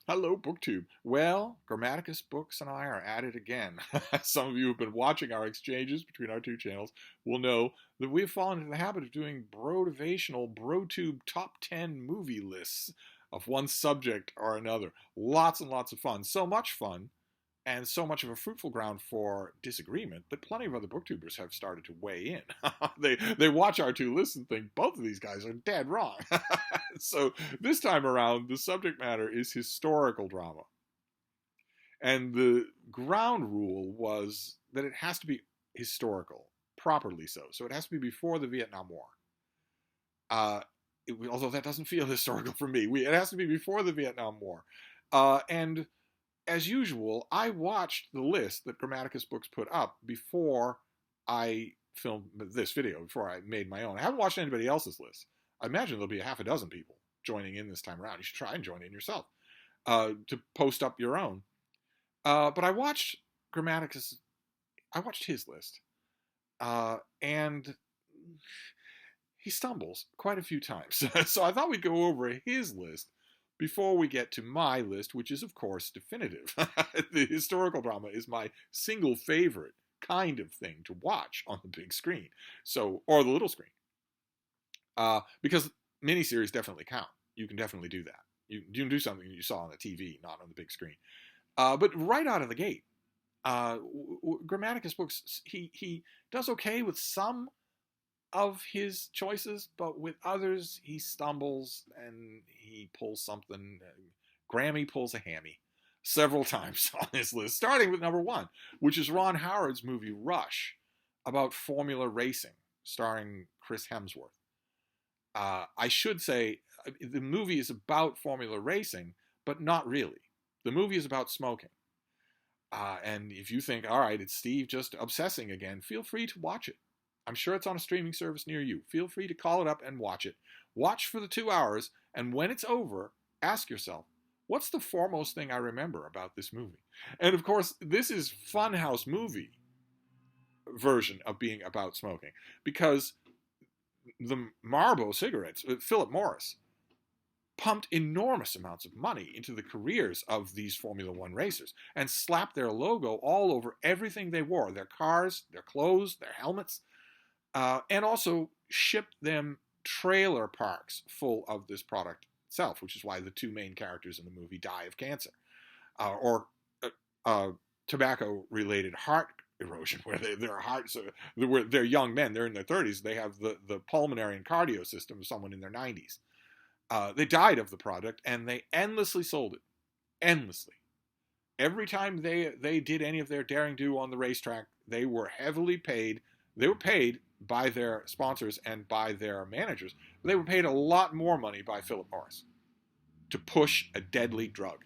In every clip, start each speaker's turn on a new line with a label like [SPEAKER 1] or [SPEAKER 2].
[SPEAKER 1] Hello, BookTube. Well, Grammaticus Books and I are at it again. Some of you who've been watching our exchanges between our two channels will know that we've fallen into the habit of doing brotivational BroTube top 10 movie lists of one subject or another. Lots and lots of fun. So much fun and so much of a fruitful ground for disagreement that plenty of other booktubers have started to weigh in. they watch our two lists and think both of these guys are dead wrong. So this time around, the subject matter is historical drama. And the ground rule was that it has to be historical, properly so. So it has to be before the Vietnam War. Although that doesn't feel historical for me, it has to be before the Vietnam War. And as usual, I watched the list that Grammaticus Books put up before I filmed this video, before I made my own. I haven't watched anybody else's list. I imagine there'll be a half a dozen people joining in this time around. You should try and join in yourself to post up your own. But I watched his list, and he stumbles quite a few times. So I thought we'd go over his list before we get to my list, which is, of course, definitive. The historical drama is my single favorite kind of thing to watch on the big screen, or the little screen. Because miniseries definitely count. You can definitely do that. You can do something you saw on the TV, not on the big screen. But right out of the gate, Grammaticus Books, he does okay with some of his choices, but with others he stumbles and he pulls something. Grammy pulls a hammy several times on his list, starting with number one, which is Ron Howard's movie Rush, about formula racing, starring Chris Hemsworth. I should say the movie is about formula racing, but not really. The movie is about smoking. And if you think, all right, it's Steve just obsessing again, feel free to watch it. I'm sure it's on a streaming service near you. Feel free to call it up and watch it. Watch for the 2 hours, and when it's over, ask yourself, what's the foremost thing I remember about this movie? And of course, this is Funhouse movie version of being about smoking, because the Marlboro cigarettes, Philip Morris, pumped enormous amounts of money into the careers of these Formula One racers and slapped their logo all over everything they wore, their cars, their clothes, their helmets, and also shipped them trailer parks full of this product itself, which is why the two main characters in the movie die of cancer or tobacco-related heart erosion, where their hearts, they're young men, they're in their 30s, they have the pulmonary and cardio system of someone in their 90s. They died of the product, and they endlessly sold it. Endlessly. Every time they did any of their daring do on the racetrack, they were heavily paid. They were paid by their sponsors and by their managers. But they were paid a lot more money by Philip Morris to push a deadly drug.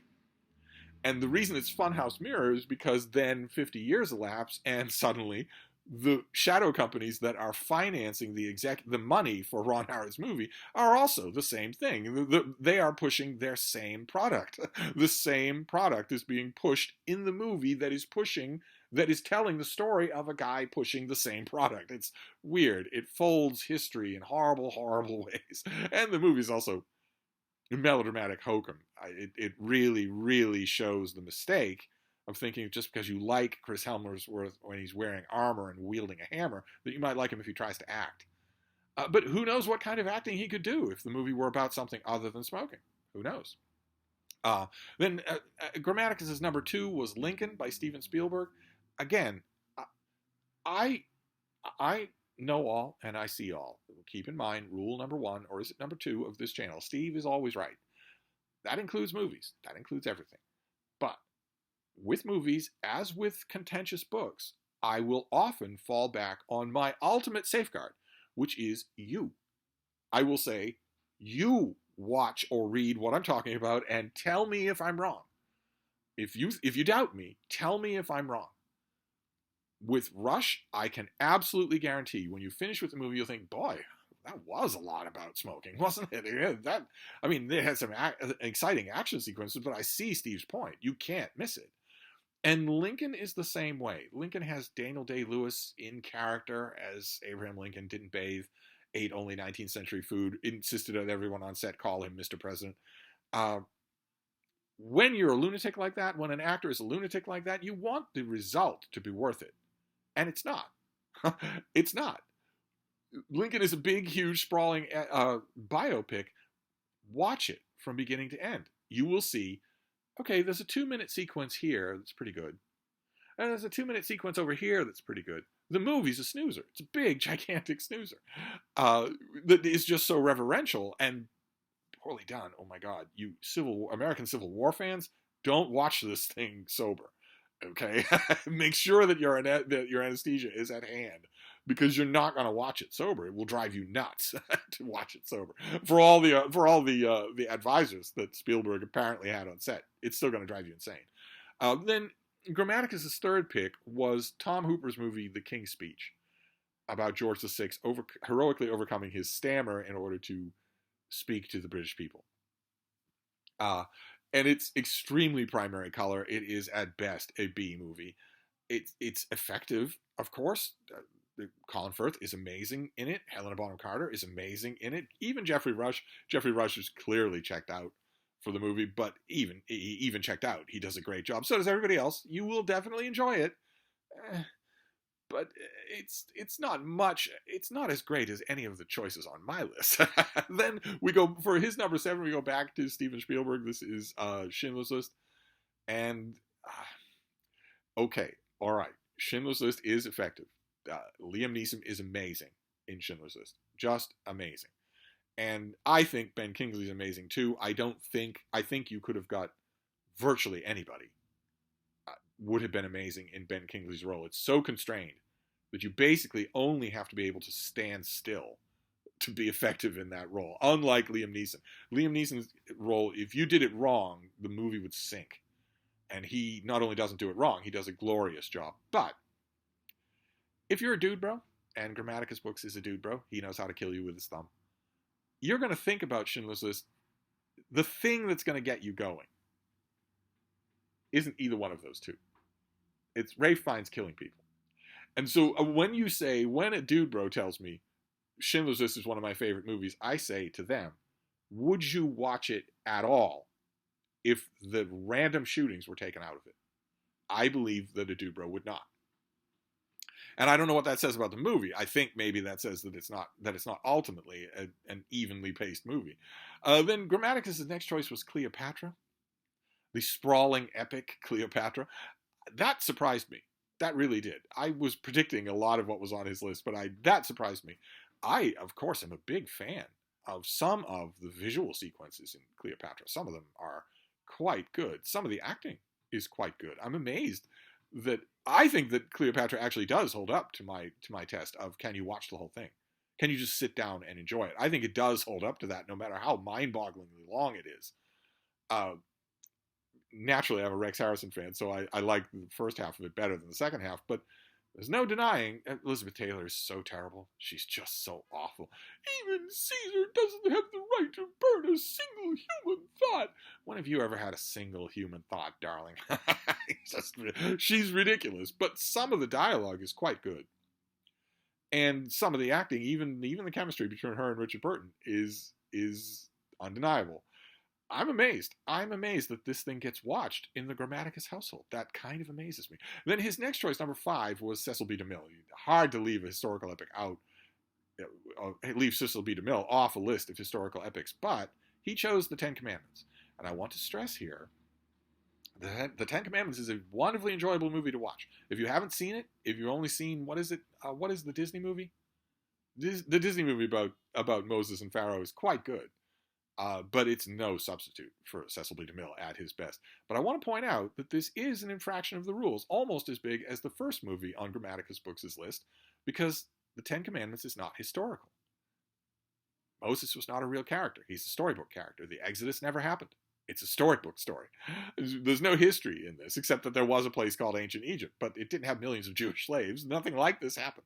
[SPEAKER 1] And the reason it's Funhouse Mirror is because then 50 years elapse, and suddenly the shadow companies that are financing the money for Ron Howard's movie are also the same thing. They are pushing their same product. The same product is being pushed in the movie that is telling the story of a guy pushing the same product. It's weird. It folds history in horrible, horrible ways. And the movie is also melodramatic hokum. It really, really shows the mistake of thinking just because you like Chris Hemsworth when he's wearing armor and wielding a hammer, that you might like him if he tries to act. But who knows what kind of acting he could do if the movie were about something other than smoking? Who knows? Then Grammaticus' number two was Lincoln by Steven Spielberg. Again, I know all and I see all. Keep in mind, rule number one, or is it number two, of this channel. Steve is always right. That includes movies. That includes everything. But with movies, as with contentious books, I will often fall back on my ultimate safeguard, which is you. I will say, you watch or read what I'm talking about and tell me if I'm wrong. If you doubt me, tell me if I'm wrong. With Rush, I can absolutely guarantee when you finish with the movie, you'll think, boy, that was a lot about smoking, wasn't it? They had some exciting action sequences, but I see Steve's point. You can't miss it. And Lincoln is the same way. Lincoln has Daniel Day-Lewis in character as Abraham Lincoln, didn't bathe, ate only 19th century food, insisted that everyone on set call him Mr. President. when you're a lunatic like that, when an actor is a lunatic like that, you want the result to be worth it. And it's not. It's not. Lincoln is a big, huge, sprawling biopic. Watch it from beginning to end. You will see, okay, there's a 2-minute sequence here that's pretty good. And there's a 2-minute sequence over here that's pretty good. The movie's a snoozer. It's a big, gigantic snoozer that is just so reverential and poorly done. Oh my God, you American Civil War fans, don't watch this thing sober. Okay, make sure that that your anesthesia is at hand, because you're not going to watch it sober. It will drive you nuts to watch it sober. For all the advisors that Spielberg apparently had on set, it's still going to drive you insane. Then Grammaticus' third pick was Tom Hooper's movie The King's Speech, about George VI heroically overcoming his stammer in order to speak to the British people. And it's extremely primary color. It is at best a B movie. It's effective, of course. Colin Firth is amazing in it. Helena Bonham Carter is amazing in it. Even Jeffrey Rush. Jeffrey Rush is clearly checked out for the movie, but even checked out, he does a great job. So does everybody else. You will definitely enjoy it. But it's not much. It's not as great as any of the choices on my list. Then we go for his number 7. We go back to Steven Spielberg. This is Schindler's List, and okay, all right. Schindler's List is effective. Liam Neeson is amazing in Schindler's List, just amazing. And I think Ben Kingsley's amazing too. I think you could have got virtually anybody would have been amazing in Ben Kingsley's role. It's so constrained that you basically only have to be able to stand still to be effective in that role. Unlike Liam Neeson. Liam Neeson's role, if you did it wrong, the movie would sink. And he not only doesn't do it wrong, he does a glorious job. But if you're a dude bro, and Grammaticus Books is a dude bro, he knows how to kill you with his thumb, you're going to think about Schindler's List. The thing that's going to get you going isn't either one of those two. It's Ralph Fiennes killing people. And so when a dude bro tells me Schindler's List is one of my favorite movies, I say to them, would you watch it at all if the random shootings were taken out of it? I believe that a dude bro would not. And I don't know what that says about the movie. I think maybe that says that it's not ultimately an evenly paced movie. Then Grammaticus' next choice was Cleopatra, the sprawling epic Cleopatra. That surprised me. That really did. I was predicting a lot of what was on his list, but that surprised me. I, of course, am a big fan of some of the visual sequences in Cleopatra. Some of them are quite good. Some of the acting is quite good. I'm amazed that I think that Cleopatra actually does hold up to my test of, can you watch the whole thing? Can you just sit down and enjoy it? I think it does hold up to that, no matter how mind-bogglingly long it is. Naturally, I'm a Rex Harrison fan, so I like the first half of it better than the second half, but there's no denying Elizabeth Taylor is so terrible. She's just so awful. Even Caesar doesn't have the right to burn a single human thought. When have you ever had a single human thought, darling? She's ridiculous, but some of the dialogue is quite good. And some of the acting, even the chemistry between her and Richard Burton is undeniable. I'm amazed. I'm amazed that this thing gets watched in the Grammaticus household. That kind of amazes me. Then his next choice, number 5, was Cecil B. DeMille. Hard to leave a historical epic out, leave Cecil B. DeMille off a list of historical epics, but he chose the Ten Commandments. And I want to stress here that the Ten Commandments is a wonderfully enjoyable movie to watch. If you haven't seen it, if you've only seen, what is the Disney movie? The Disney movie about Moses and Pharaoh is quite good. But it's no substitute for Cecil B. DeMille at his best. But I want to point out that this is an infraction of the rules, almost as big as the first movie on Grammaticus Books' list, because the Ten Commandments is not historical. Moses was not a real character. He's a storybook character. The Exodus never happened. It's a storybook story. There's no history in this, except that there was a place called Ancient Egypt, but it didn't have millions of Jewish slaves. Nothing like this happened.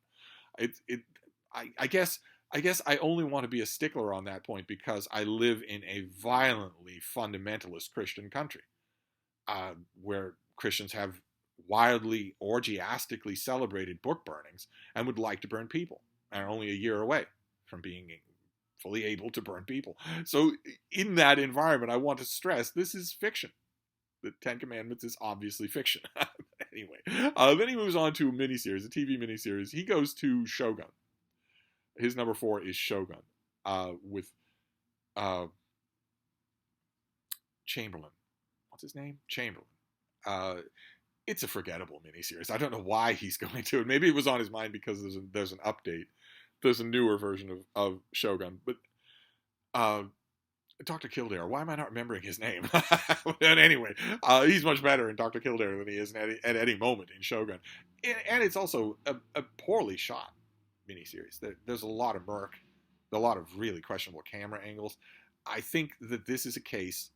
[SPEAKER 1] I guess I only want to be a stickler on that point because I live in a violently fundamentalist Christian country, where Christians have wildly, orgiastically celebrated book burnings and would like to burn people, and are only a year away from being fully able to burn people. So in that environment, I want to stress this is fiction. The Ten Commandments is obviously fiction. Anyway, then he moves on to a miniseries, a TV miniseries. He goes to Shogun. His number 4 is Shogun, with Chamberlain. What's his name? Chamberlain. It's a forgettable miniseries. I don't know why he's going to it. Maybe it was on his mind because there's an update. There's a newer version of Shogun. But Dr. Kildair, why am I not remembering his name? And anyway, he's much better in Dr. Kildair than he is at any moment in Shogun. And it's also a poorly shot miniseries. There's a lot of murk, a lot of really questionable camera angles. I think that this is a case.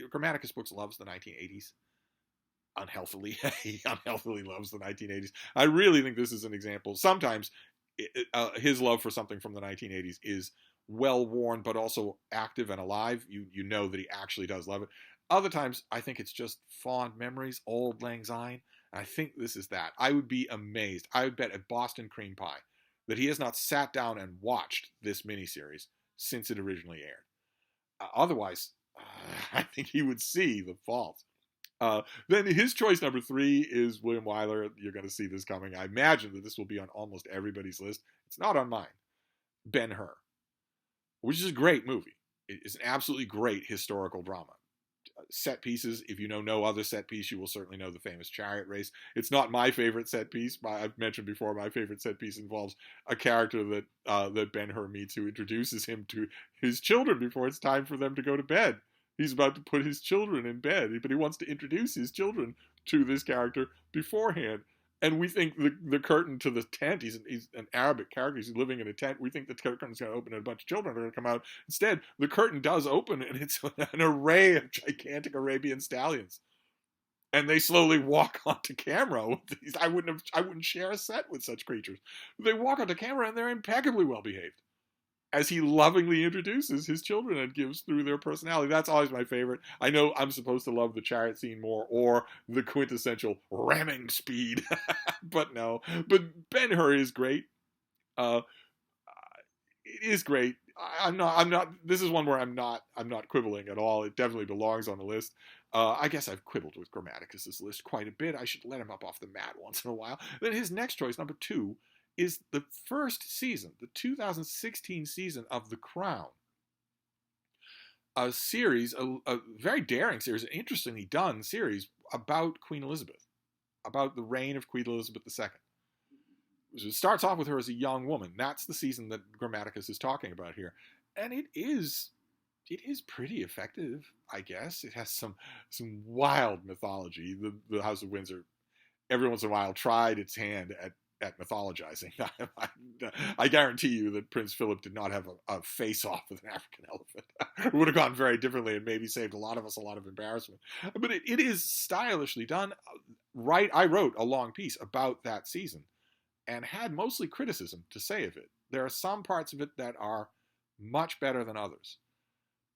[SPEAKER 1] Grammaticus Books loves the 1980s. Unhealthily. He unhealthily loves the 1980s. I really think this is an example. Sometimes his love for something from the 1980s is well-worn, but also active and alive. You know that he actually does love it. Other times, I think it's just fond memories, old lang syne. I think this is that. I would be amazed. I would bet at Boston Cream Pie that he has not sat down and watched this miniseries since it originally aired. Otherwise, I think he would see the faults. Then his choice number 3 is William Wyler. You're going to see this coming. I imagine that this will be on almost everybody's list. It's not on mine. Ben-Hur, which is a great movie. It is an absolutely great historical drama. Set pieces, if you know no other set piece, you will certainly know the famous chariot race. It's not my favorite set piece. I've mentioned before, my favorite set piece involves a character that Ben-Hur meets who introduces him to his children before it's time for them to go to bed. He's about to put his children in bed, but he wants to introduce his children to this character beforehand. And we think the curtain to the tent, he's an Arabic character, he's living in a tent. We think the curtain's going to open and a bunch of children are going to come out. Instead, the curtain does open and it's an array of gigantic Arabian stallions. And they slowly walk onto camera with these. I wouldn't share a set with such creatures. They walk onto camera and they're impeccably well behaved, as he lovingly introduces his children and gives through their personality. That's always my favorite. I know I'm supposed to love the chariot scene more, or the quintessential ramming speed, but no. But Ben-Hur is great. It is great. I'm not. This is one where I'm not quibbling at all. It definitely belongs on the list. I guess I've quibbled with Grammaticus's list quite a bit. I should let him up off the mat once in a while. Then his next choice, number 2, is the first season, the 2016 season of The Crown. A series, a very daring series, an interestingly done series about Queen Elizabeth, about the reign of Queen Elizabeth II. It starts off with her as a young woman. That's the season that Grammaticus is talking about here. And it is pretty effective, I guess. It has some wild mythology. The House of Windsor, every once in a while, tried its hand at mythologizing. I guarantee you that Prince Philip did not have a face-off with an African elephant. It would have gone very differently and maybe saved a lot of us a lot of embarrassment. But it is stylishly done. Right, I wrote a long piece about that season and had mostly criticism to say of it. There are some parts of it that are much better than others.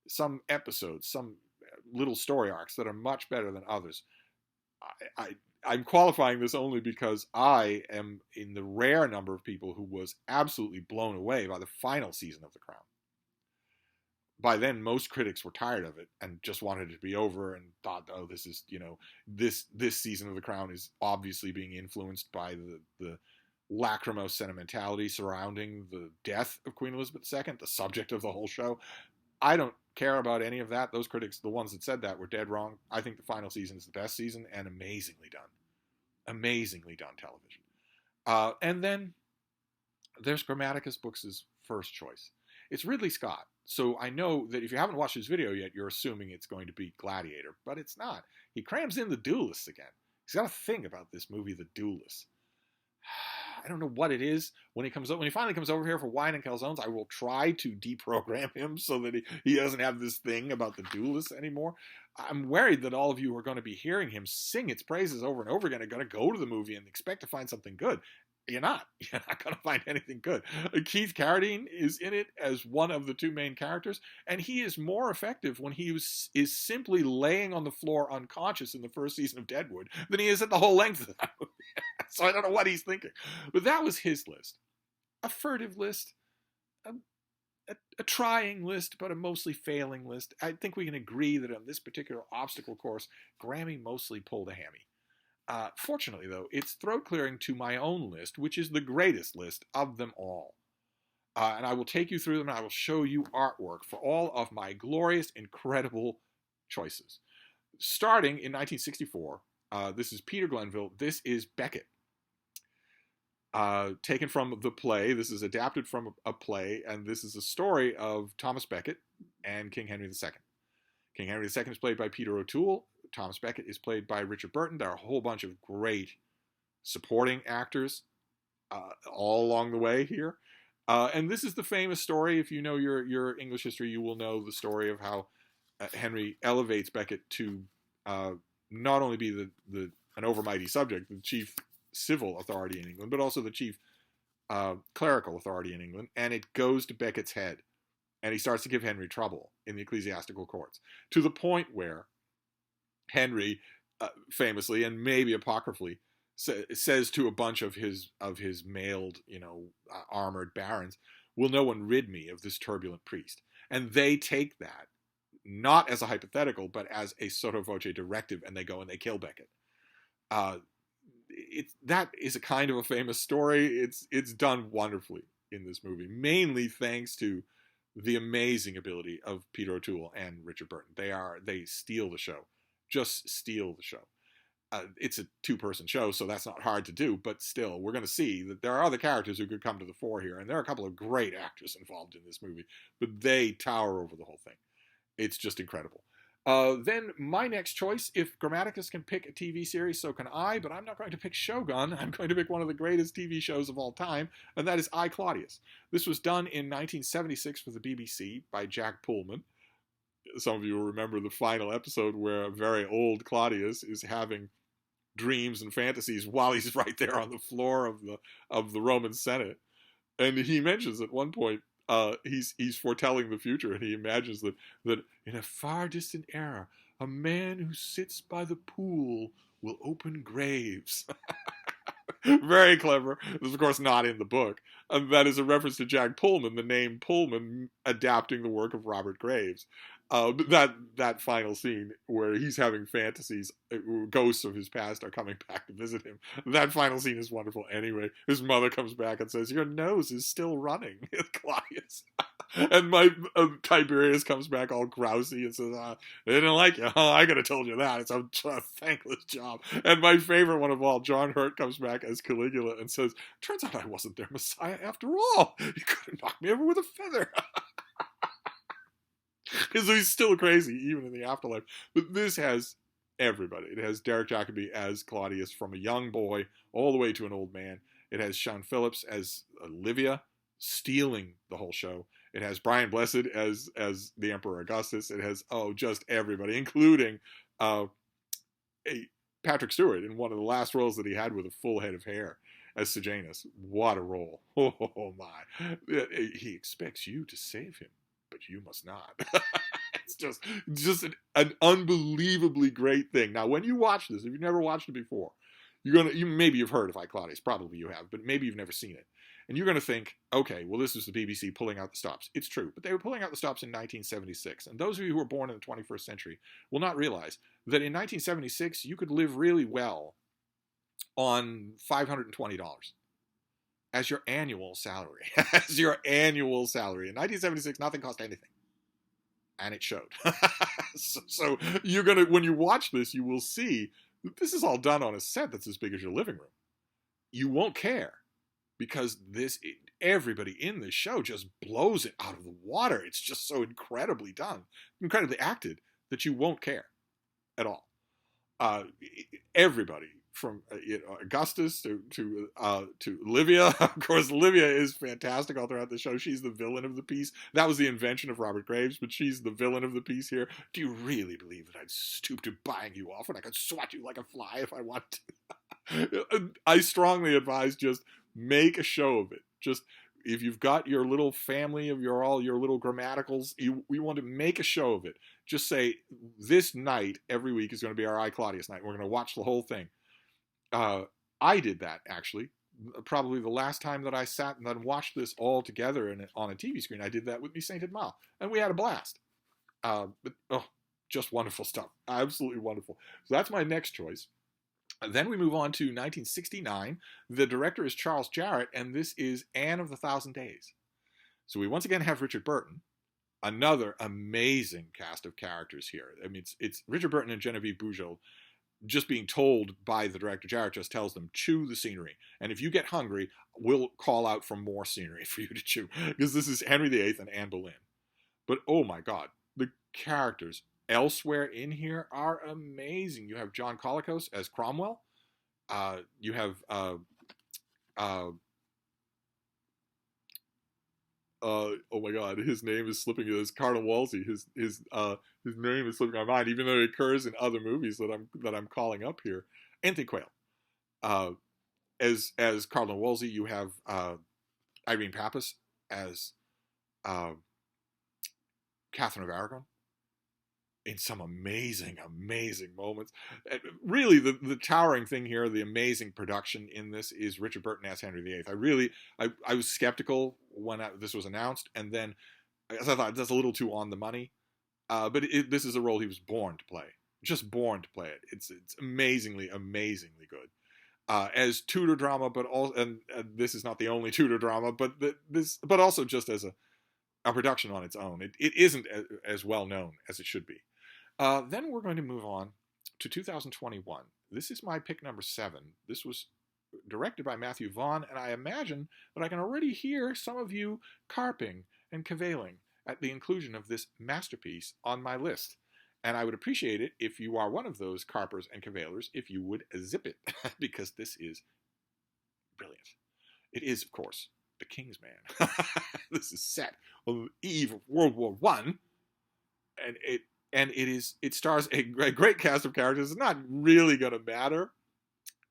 [SPEAKER 1] Some episodes, some little story arcs that are much better than others. I'm qualifying this only because I am in the rare number of people who was absolutely blown away by the final season of The Crown. By then, most critics were tired of it and just wanted it to be over and thought, oh, this is, this season of The Crown is obviously being influenced by the lachrymose sentimentality surrounding the death of Queen Elizabeth II, the subject of the whole show. I don't care about any of that. Those critics, the ones that said that, were dead wrong. I think the final season is the best season and amazingly done. Amazingly done television. And then there's Grammaticus Books' first choice. It's Ridley Scott. So I know that if you haven't watched his video yet, you're assuming it's going to be Gladiator, but it's not. He crams in The Duelist again. He's got a thing about this movie, The Duelist. I don't know what it is. When he finally comes over here for wine and calzones, I will try to deprogram him so that he doesn't have this thing about The Duelist anymore. I'm worried that all of you are going to be hearing him sing its praises over and over again and going to go to the movie and expect to find something good. You're not going to find anything good. Keith Carradine is in it as one of the two main characters, and he is more effective when he is simply laying on the floor unconscious in the first season of Deadwood than he is at the whole length of that movie. So I don't know what he's thinking. But that was his list. A furtive list. a trying list, but a mostly failing list. I think we can agree that on this particular obstacle course, Grammy mostly pulled a hammy. Fortunately, though, it's throat clearing to my own list, which is the greatest list of them all. And I will take you through them, and I will show you artwork for all of my glorious, incredible choices. Starting in 1964, this is Peter Glenville. This is Becket. Taken from the play. This is adapted from a play, and this is a story of Thomas Becket and King Henry II. King Henry II is played by Peter O'Toole. Thomas Becket is played by Richard Burton. There are a whole bunch of great supporting actors all along the way here. And this is the famous story. If you know your English history, you will know the story of how Henry elevates Becket to not only be an overmighty subject, the chief civil authority in England, but also the chief clerical authority in England. And it goes to Becket's head. And he starts to give Henry trouble in the ecclesiastical courts, to the point where Henry, famously and maybe apocryphally, says to a bunch of his mailed, armored barons, "Will no one rid me of this turbulent priest?" And they take that not as a hypothetical, but as a sotto voce directive, and they go and they kill Becket. That is a kind of a famous story. It's done wonderfully in this movie, mainly thanks to the amazing ability of Peter O'Toole and Richard Burton. They steal the show, just steal the show. It's a two-person show, so that's not hard to do, but still, we're going to see that there are other characters who could come to the fore here, and there are a couple of great actors involved in this movie, but they tower over the whole thing. It's just incredible. Then my next choice, if Grammaticus can pick a TV series, so can I, but I'm not going to pick Shogun. I'm going to pick one of the greatest TV shows of all time, and that is I, Claudius. This was done in 1976 for the BBC by Jack Pullman. Some of you will remember the final episode where a very old Claudius is having dreams and fantasies while he's right there on the floor of the Roman Senate. And he mentions at one point, he's foretelling the future, and he imagines that in a far distant era, a man who sits by the pool will open graves. Very clever. This is, of course, not in the book. And that is a reference to Jack Pullman, the name Pullman, adapting the work of Robert Graves. That final scene where he's having fantasies, ghosts of his past are coming back to visit him. That final scene is wonderful anyway. His mother comes back and says, "Your nose is still running, Claudius." And my Tiberius comes back all grousy and says, "They didn't like you. I could have told you that. It's a thankless job." And my favorite one of all, John Hurt, comes back as Caligula and says, "Turns out I wasn't their Messiah after all. You could have knocked me over with a feather." Because he's still crazy, even in the afterlife. But this has everybody. It has Derek Jacobi as Claudius, from a young boy all the way to an old man. It has Sean Phillips as Olivia, stealing the whole show. It has Brian Blessed as the Emperor Augustus. It has, just everybody, including Patrick Stewart in one of the last roles that he had with a full head of hair as Sejanus. What a role. Oh my. He expects you to save him, but you must not. It's just an unbelievably great thing. Now, when you watch this, if you've never watched it before, maybe you've heard of I, Claudius, probably you have, but maybe you've never seen it. And you're going to think, okay, well, this is the BBC pulling out the stops. It's true, but they were pulling out the stops in 1976. And those of you who were born in the 21st century will not realize that in 1976, you could live really well on $520 as your annual salary. As your annual salary. In 1976, nothing cost anything. And it showed. So you're going to, when you watch this, you will see that this is all done on a set that's as big as your living room. You won't care, because everybody in this show just blows it out of the water. It's just so incredibly done, incredibly acted, that you won't care at all. Everybody, from Augustus to Livia. Of course, Livia is fantastic all throughout the show. She's the villain of the piece. That was the invention of Robert Graves, but she's the villain of the piece here. Do you really believe that I'd stoop to buying you off when I could swat you like a fly if I wanted to? I strongly advise just make a show of it. Just, if you've got your little family of your little grammaticals, you want to make a show of it. Just say, this night every week is going to be our I, Claudius night. We're going to watch the whole thing. I did that, actually, probably the last time that I sat and then watched this all together on a TV screen. I did that with Me Sainted Mal, and we had a blast. Just wonderful stuff. Absolutely wonderful. So that's my next choice. And then we move on to 1969. The director is Charles Jarrett, and this is Anne of the Thousand Days. So we once again have Richard Burton. Another amazing cast of characters here. I mean, it's Richard Burton and Genevieve Bujold just being told by the director. Jarrett just tells them, chew the scenery. And if you get hungry, we'll call out for more scenery for you to chew. Because this is Henry VIII and Anne Boleyn. But oh my God, the characters elsewhere in here are amazing. You have John Colicos as Cromwell. You have oh my God, his name is slipping. It's Cardinal Wolsey. His name is slipping my mind, even though it occurs in other movies that I'm calling up here. Anthony Quayle. As Cardinal Wolsey, you have Irene Pappas as Catherine of Aragon. In some amazing, amazing moments. Really, the towering thing here, the amazing production in this is Richard Burton as Henry VIII. I was skeptical when this was announced, and then as I thought, that's a little too on the money. But this is a role he was born to play. Just born to play it. It's amazingly, amazingly good. As Tudor drama, but also, and this is not the only Tudor drama, but but also just as a production on its own. It isn't as well known as it should be. Then we're going to move on to 2021. This is my pick number 7. This was directed by Matthew Vaughn, and I imagine that I can already hear some of you carping and cavailing at the inclusion of this masterpiece on my list. And I would appreciate it if you are one of those carpers and cavailers, if you would zip it, because this is brilliant. It is, of course, The King's Man. This is set on the eve of World War I, and it stars a great cast of characters. It's not really going to matter.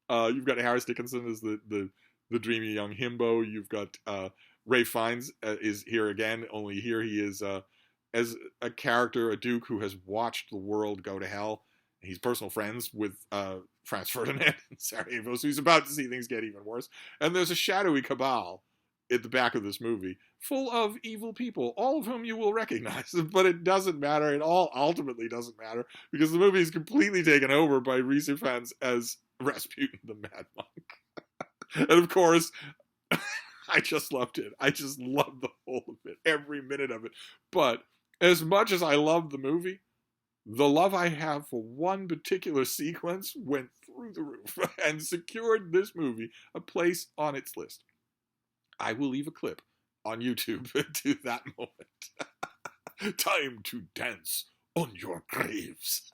[SPEAKER 1] You've got Harris Dickinson as the dreamy young himbo. You've got Ray Fiennes is here again, only here he is as a character, a duke who has watched the world go to hell. He's personal friends with Franz Ferdinand in Sarajevo, so he's about to see things get even worse. And there's a shadowy cabal at the back of this movie, full of evil people, all of whom you will recognize. But it doesn't matter. It all ultimately doesn't matter, because the movie is completely taken over by Rhys Ifans as Rasputin the Mad Monk. And of course, I just loved it. I just loved the whole of it, every minute of it. But as much as I loved the movie, the love I have for one particular sequence went through the roof and secured this movie a place on its list. I will leave a clip on YouTube to that moment. Time to dance on your graves.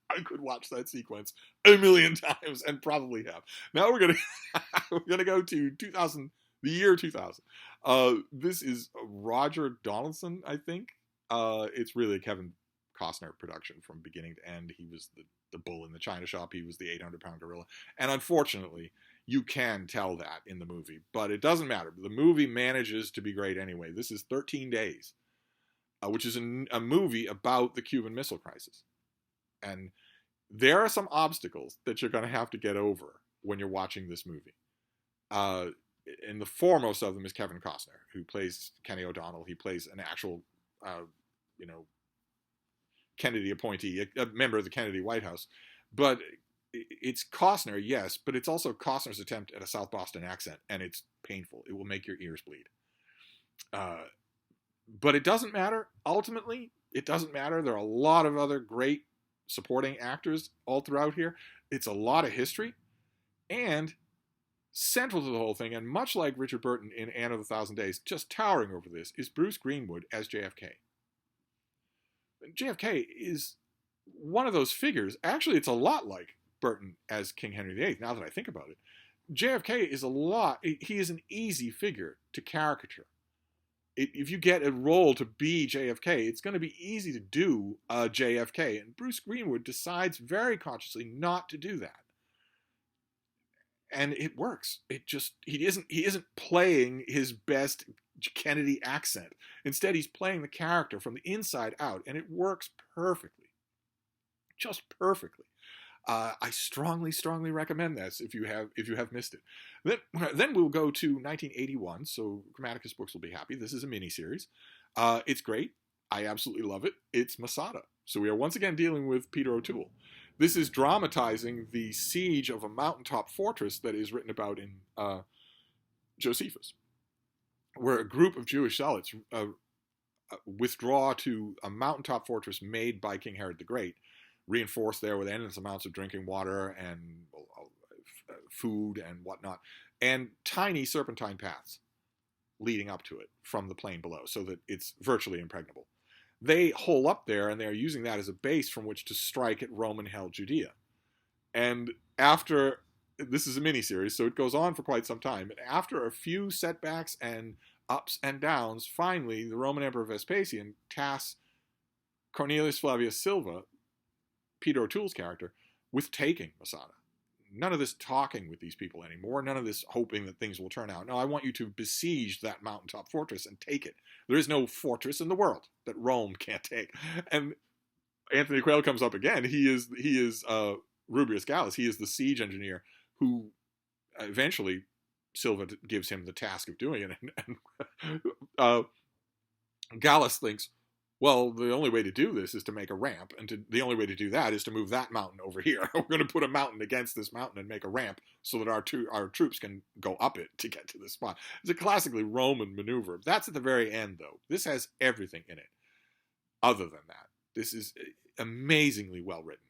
[SPEAKER 1] I could watch that sequence a million times and probably have. Now we're gonna go to 2000, the year 2000. This is Roger Donaldson, I think. It's really a Kevin Costner production from beginning to end. He was the bull in the china shop. He was the 800-pound gorilla. And unfortunately, you can tell that in the movie, but it doesn't matter. The movie manages to be great anyway. This is 13 Days, which is a movie about the Cuban Missile Crisis. And there are some obstacles that you're going to have to get over when you're watching this movie. And the foremost of them is Kevin Costner, who plays Kenny O'Donnell. He plays an actual, Kennedy appointee, a member of the Kennedy White House. But it's Costner, yes, but it's also Costner's attempt at a South Boston accent, and it's painful. It will make your ears bleed. But it doesn't matter. Ultimately, it doesn't matter. There are a lot of other great supporting actors all throughout here. It's a lot of history. And central to the whole thing, and much like Richard Burton in Anne of the Thousand Days, just towering over this, is Bruce Greenwood as JFK. JFK is one of those figures. Actually, it's a lot like Burton as King Henry VIII, now that I think about it. JFK is he is an easy figure to caricature. If you get a role to be JFK, it's going to be easy to do JFK, and Bruce Greenwood decides very consciously not to do that. And it works. He isn't playing his best Kennedy accent. Instead, he's playing the character from the inside out, and it works perfectly. Just perfectly. I strongly, strongly recommend this if you have missed it. Then we'll go to 1981. So Grammaticus Books will be happy. This is a miniseries. It's great. I absolutely love it. It's Masada. So we are once again dealing with Peter O'Toole. This is dramatizing the siege of a mountaintop fortress that is written about in Josephus, where a group of Jewish zealots withdraw to a mountaintop fortress made by King Herod the Great, reinforced there with endless amounts of drinking water and food and whatnot, and tiny serpentine paths leading up to it from the plain below, so that it's virtually impregnable. They hole up there, and they're using that as a base from which to strike at Roman-held Judea. And after, this is a miniseries, so it goes on for quite some time, and after a few setbacks and ups and downs, finally, the Roman Emperor Vespasian tasks Cornelius Flavius Silva, Peter O'Toole's character, with taking Masada. None of this talking with these people anymore. None of this hoping that things will turn out. No, I want you to besiege that mountaintop fortress and take it. There is no fortress in the world that Rome can't take. And Anthony Quayle comes up again. He is Rubrius Gallus. He is the siege engineer who eventually Silva gives him the task of doing it. And Gallus thinks, well, the only way to do this is to make a ramp, and the only way to do that is to move that mountain over here. We're going to put a mountain against this mountain and make a ramp so that our troops can go up it to get to this spot. It's a classically Roman maneuver. That's at the very end, though. This has everything in it. Other than that, this is amazingly well written.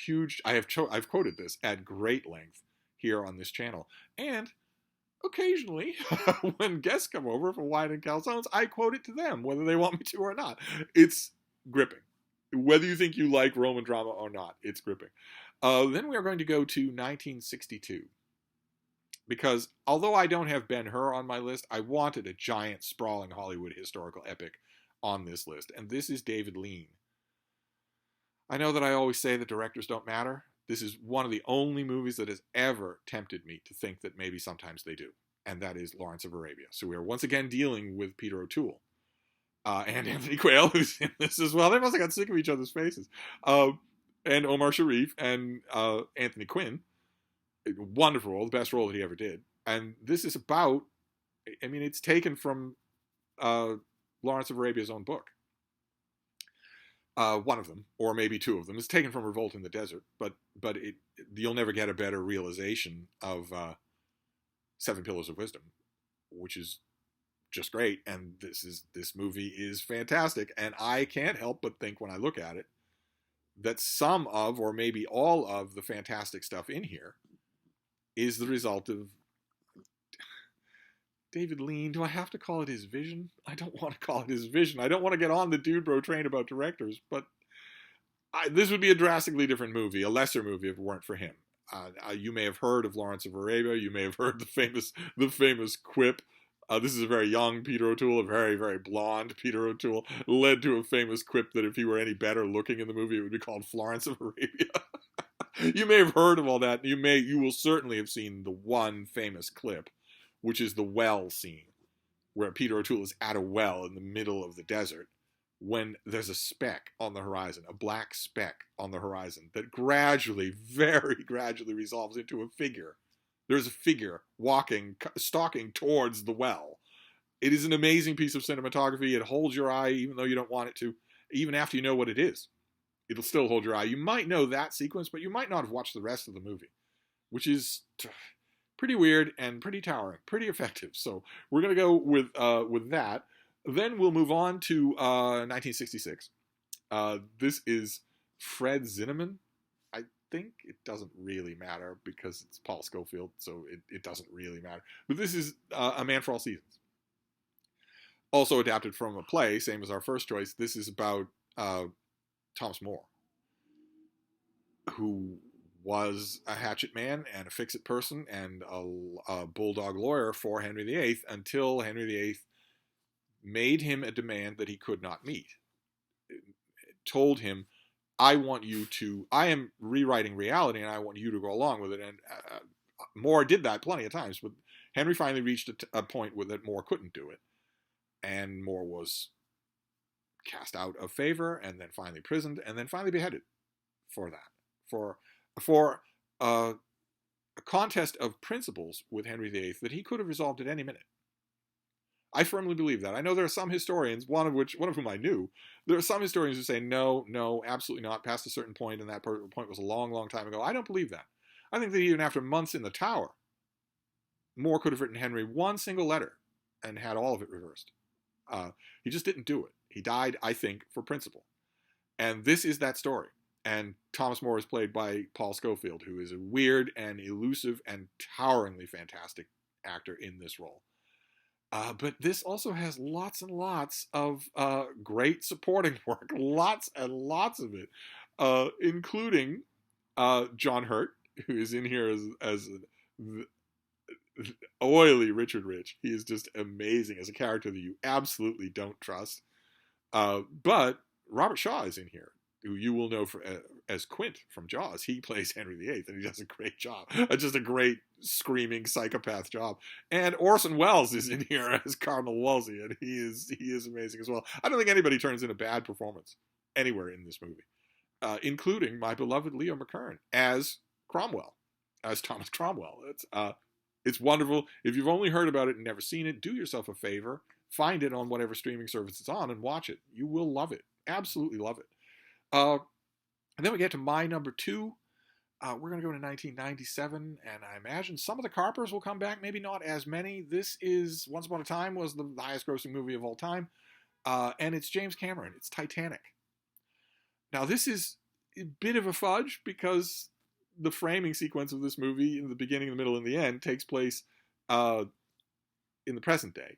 [SPEAKER 1] Huge. I've quoted this at great length here on this channel, and occasionally, when guests come over for wine and calzones, I quote it to them, whether they want me to or not. It's gripping. Whether you think you like Roman drama or not, it's gripping. Then we are going to go to 1962. Because although I don't have Ben-Hur on my list, I wanted a giant, sprawling Hollywood historical epic on this list. And this is David Lean. I know that I always say that directors don't matter. This is one of the only movies that has ever tempted me to think that maybe sometimes they do, and that is Lawrence of Arabia. So we are once again dealing with Peter O'Toole and Anthony Quayle, who's in this as well. They must have got sick of each other's faces. And Omar Sharif and Anthony Quinn. Wonderful role, the best role that he ever did. And this is about, I mean, it's taken from Lawrence of Arabia's own book. One of them, or maybe two of them, is taken from Revolt in the Desert, but you'll never get a better realization of Seven Pillars of Wisdom, which is just great. And this movie is fantastic, and I can't help but think when I look at it that some of, or maybe all of, the fantastic stuff in here is the result of David Lean. Do I have to call it his vision? I don't want to call it his vision. I don't want to get on the dude bro train about directors, but this would be a drastically different movie, a lesser movie if it weren't for him. You may have heard of Lawrence of Arabia. You may have heard the famous quip. This is a very young Peter O'Toole, a very, very blonde Peter O'Toole, led to a famous quip that if he were any better looking in the movie, it would be called Florence of Arabia. You may have heard of all that. You will certainly have seen the one famous clip, which is the well scene, where Peter O'Toole is at a well in the middle of the desert when there's a speck on the horizon, a black speck on the horizon that gradually, very gradually resolves into a figure. There's a figure stalking towards the well. It is an amazing piece of cinematography. It holds your eye even though you don't want it to, even after you know what it is. It'll still hold your eye. You might know that sequence, but you might not have watched the rest of the movie, which is pretty weird and pretty towering, pretty effective. So we're going to go with that. Then we'll move on to 1966. This is Fred Zinnemann. I think it doesn't really matter because it's Paul Scofield, so it doesn't really matter. But this is A Man for All Seasons. Also adapted from a play, same as our first choice. This is about Thomas More, who was a hatchet man and a fix-it person and a bulldog lawyer for Henry VIII until Henry VIII made him a demand that he could not meet. It told him, I am rewriting reality and I want you to go along with it. And More did that plenty of times, but Henry finally reached a point where that More couldn't do it. And More was cast out of favor and then finally imprisoned and then finally beheaded for that. For for a contest of principles with Henry VIII that he could have resolved at any minute. I firmly believe that. I know there are some historians, one of whom I knew, there are some historians who say no, no, absolutely not, past a certain point, and that point was a long, long time ago. I don't believe that. I think that even after months in the Tower, More could have written Henry one single letter and had all of it reversed. He just didn't do it. He died, I think, for principle. And this is that story. And Thomas More is played by Paul Scofield, who is a weird and elusive and toweringly fantastic actor in this role. But this also has lots and lots of great supporting work, lots and lots of it, including John Hurt, who is in here as oily Richard Rich. He is just amazing as a character that you absolutely don't trust. But Robert Shaw is in here, who you will know as Quint from Jaws. He plays Henry VIII, and he does a great job. Just a great screaming psychopath job. And Orson Welles is in here as Cardinal Wolsey, and he is amazing as well. I don't think anybody turns in a bad performance anywhere in this movie, including my beloved Leo McKern as Cromwell, as Thomas Cromwell. It's wonderful. If you've only heard about it and never seen it, do yourself a favor. Find it on whatever streaming service it's on and watch it. You will love it. Absolutely love it. And then we get to my number 2. We're going to go to 1997, and I imagine some of the Carpers will come back, maybe not as many. This is, Once Upon a Time was the highest grossing movie of all time, and it's James Cameron. It's Titanic. Now, this is a bit of a fudge because the framing sequence of this movie in the beginning, the middle, and the end takes place in the present day.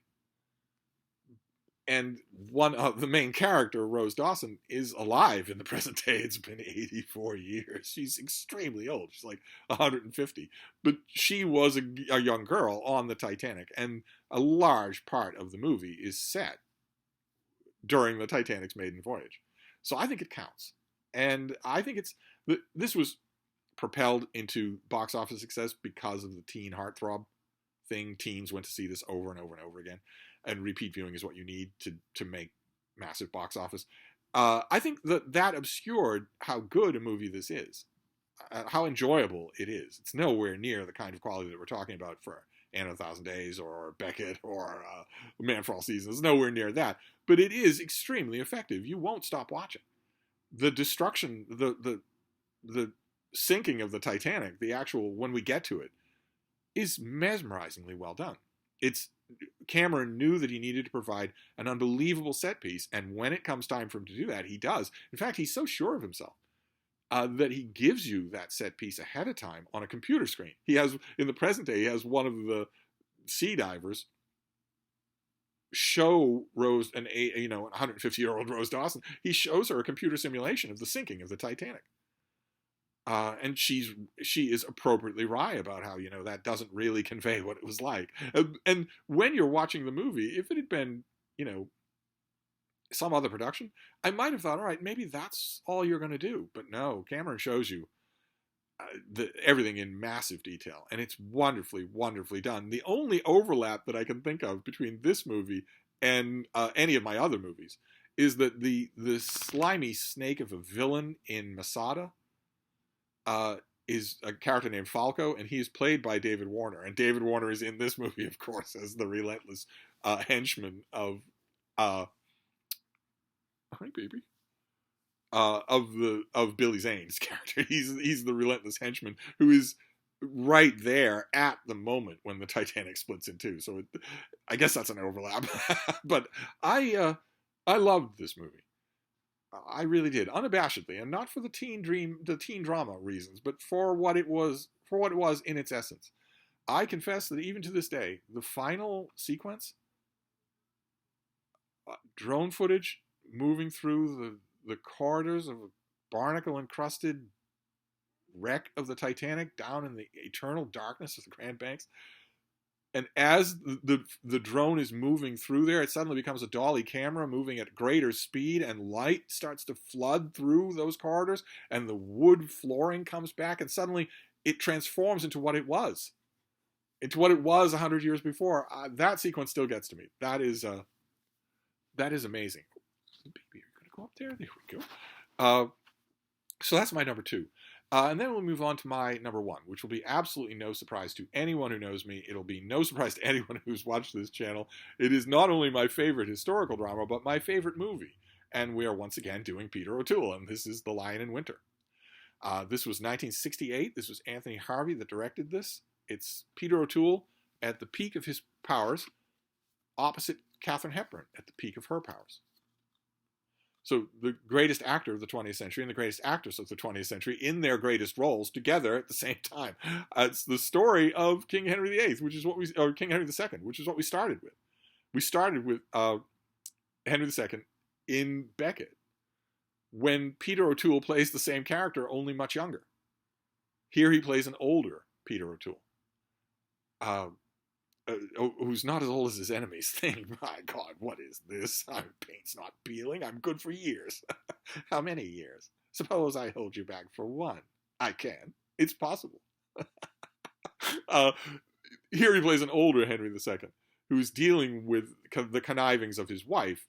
[SPEAKER 1] And one of the main character, Rose Dawson, is alive in the present day. It's been 84 years. She's extremely old. She's like 150. But she was a young girl on the Titanic. And a large part of the movie is set during the Titanic's maiden voyage. So I think it counts. And I think this was propelled into box office success because of the teen heartthrob thing. Teens went to see this over and over and over again. And repeat viewing is what you need to make massive box office. I think that obscured how good a movie this is, how enjoyable it is. It's nowhere near the kind of quality that we're talking about for Anne of a Thousand Days or Becket or Man for All Seasons. It's nowhere near that. But it is extremely effective. You won't stop watching. The destruction, the sinking of the Titanic, the actual, when we get to it, is mesmerizingly well done. Cameron knew that he needed to provide an unbelievable set piece, and when it comes time for him to do that, he does. In fact, he's so sure of himself that he gives you that set piece ahead of time on a computer screen. He has, in the present day, he has one of the sea divers show Rose, an 150-year-old Rose Dawson. He shows her a computer simulation of the sinking of the Titanic. And she is appropriately wry about how, that doesn't really convey what it was like. And when you're watching the movie, if it had been, some other production, I might have thought, all right, maybe that's all you're going to do. But no, Cameron shows you everything in massive detail. And it's wonderfully, wonderfully done. The only overlap that I can think of between this movie and any of my other movies is that the slimy snake of a villain in Masada is a character named Falco, and he is played by David Warner. And David Warner is in this movie, of course, as the relentless henchman of hi baby of Billy Zane's character. He's the relentless henchman who is right there at the moment when the Titanic splits in two. So I guess that's an overlap. But I loved this movie. I really did, unabashedly, and not for the teen drama reasons, but for what it was in its essence. I confess that even to this day, the final sequence, drone footage moving through the corridors of a barnacle-encrusted wreck of the Titanic down in the eternal darkness of the Grand Banks. And as the drone is moving through there, it suddenly becomes a dolly camera moving at greater speed, and light starts to flood through those corridors, and the wood flooring comes back, and suddenly it transforms into what it was. Into what it was 100 years before. That sequence still gets to me. That is amazing. Baby, are you going to go up there? There we go. So that's my number 2. And then we'll move on to my number one, which will be absolutely no surprise to anyone who knows me. It'll be no surprise to anyone who's watched this channel. It is not only my favorite historical drama, but my favorite movie. And we are once again doing Peter O'Toole, and this is The Lion in Winter. This was 1968. This was Anthony Harvey that directed this. It's Peter O'Toole at the peak of his powers, opposite Katharine Hepburn at the peak of her powers. So the greatest actor of the 20th century and the greatest actress of the 20th century in their greatest roles together at the same time. It's the story of King Henry VIII, or King Henry II, which is what we started with. We started with Henry II in Becket, when Peter O'Toole plays the same character, only much younger. Here he plays an older Peter O'Toole, who's not as old as his enemies think. My God, what is this? Paint's not peeling. I'm good for years. How many years? Suppose I hold you back for one. I can. It's possible. Here he plays an older Henry II, who's dealing with the connivings of his wife,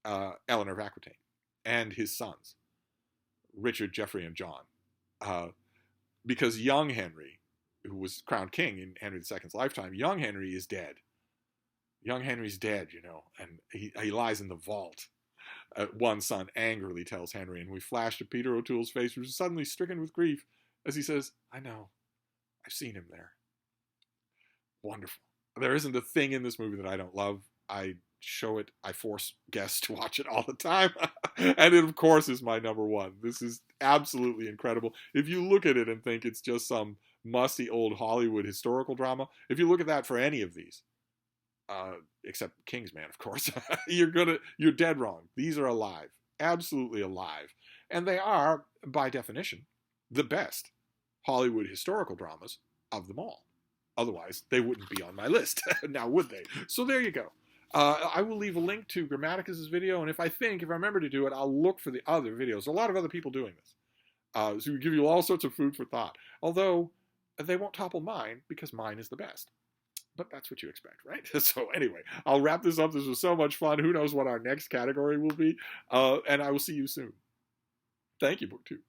[SPEAKER 1] Eleanor of Aquitaine, and his sons, Richard, Geoffrey, and John. Because young Henry, who was crowned king in Henry II's lifetime, young Henry is dead. Young Henry's dead, and he lies in the vault. One son angrily tells Henry, and we flash to Peter O'Toole's face, who's suddenly stricken with grief, as he says, I know, I've seen him there. Wonderful. There isn't a thing in this movie that I don't love. I show it, I force guests to watch it all the time. And it, of course, is my number one. This is absolutely incredible. If you look at it and think it's just some musty old Hollywood historical drama, if you look at that for any of these, except Kingsman, of course, you're dead wrong. These are alive, absolutely alive. And they are, by definition, the best Hollywood historical dramas of them all. Otherwise, they wouldn't be on my list. Now, would they? So there you go. I will leave a link to Grammaticus' video, and if I remember to do it, I'll look for the other videos. There are a lot of other people doing this. So we give you all sorts of food for thought. Although, they won't topple mine, because mine is the best. But that's what you expect, right? So anyway, I'll wrap this up. This was so much fun. Who knows what our next category will be? And I will see you soon. Thank you, BookTube.